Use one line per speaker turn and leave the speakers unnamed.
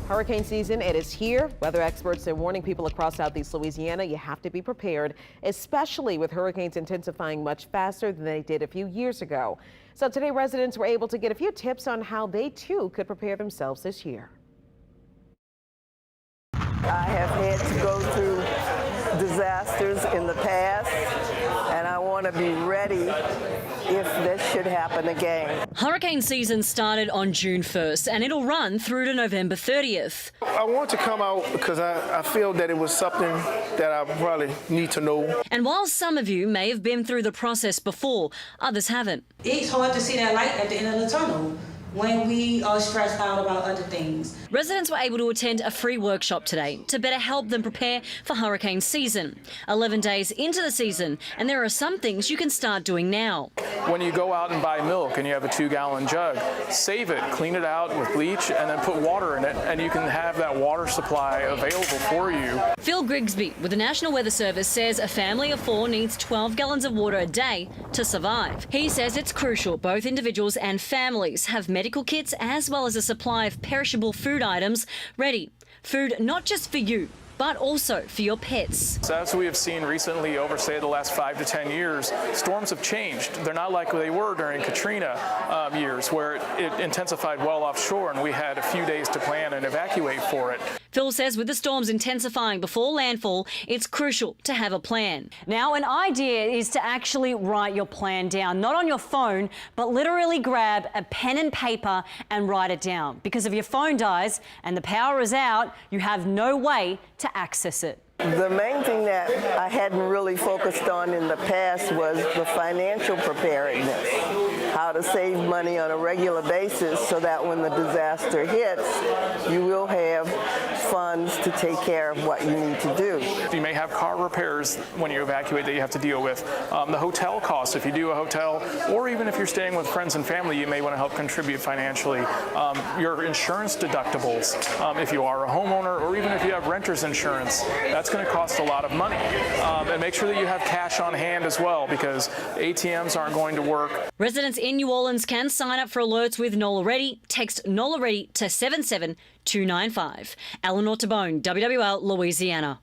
Hurricane season, it is here. Weather experts are warning people across Southeast Louisiana you have to be prepared, especially with hurricanes intensifying much faster than they did a few years ago. So today residents were able to get a few tips on how they too could prepare themselves this year.
I have had to go through disasters in the past, and I want to be ready if this should happen again.
Hurricane season started on June 1st and it'll run through to November 30th.
I want to come out because I feel that it was something that I probably need to know.
And while some of you may have been through the process before, others haven't.
It's hard to see that light at the end of the tunnel when we are stressed out about other things.
Residents were able to attend a free workshop today to better help them prepare for hurricane season. 11 days into the season, and there are some things you can start doing now.
When you go out and buy milk and you have a 2-gallon jug, save it, clean it out with bleach, and then put water in it, and you can have that water supply available for you.
Phil Grigsby with the National Weather Service says a family of 4 needs 12 gallons of water a day to survive. He says it's crucial both individuals and families have medical kits as well as a supply of perishable food items ready. Food not just for you, but also for your pets.
So as we have seen recently over, say, the last 5 to 10 years, storms have changed. They're not like they were during Katrina years, where it intensified well offshore and we had a few days to plan and evacuate for it.
Phil says with the storms intensifying before landfall, it's crucial to have a plan. Now, an idea is to actually write your plan down, not on your phone, but literally grab a pen and paper and write it down. Because if your phone dies and the power is out, you have no way to access it.
The main thing that I hadn't really focused on in the past was the financial preparedness, how to save money on a regular basis so that when the disaster hits, you will have funds to take care of what you need to do.
You may have car repairs when you evacuate that you have to deal with. The hotel costs, if you do a hotel, or even if you're staying with friends and family, you may want to help contribute financially. Your insurance deductibles, if you are a homeowner, or even if you have renter's insurance, that's going to cost a lot of money. And make sure that you have cash on hand as well, because ATMs aren't going to work.
Residents in New Orleans can sign up for alerts with NOLA Ready. Text NOLA Ready to 77295. Eleanor Tabone, WWL, Louisiana.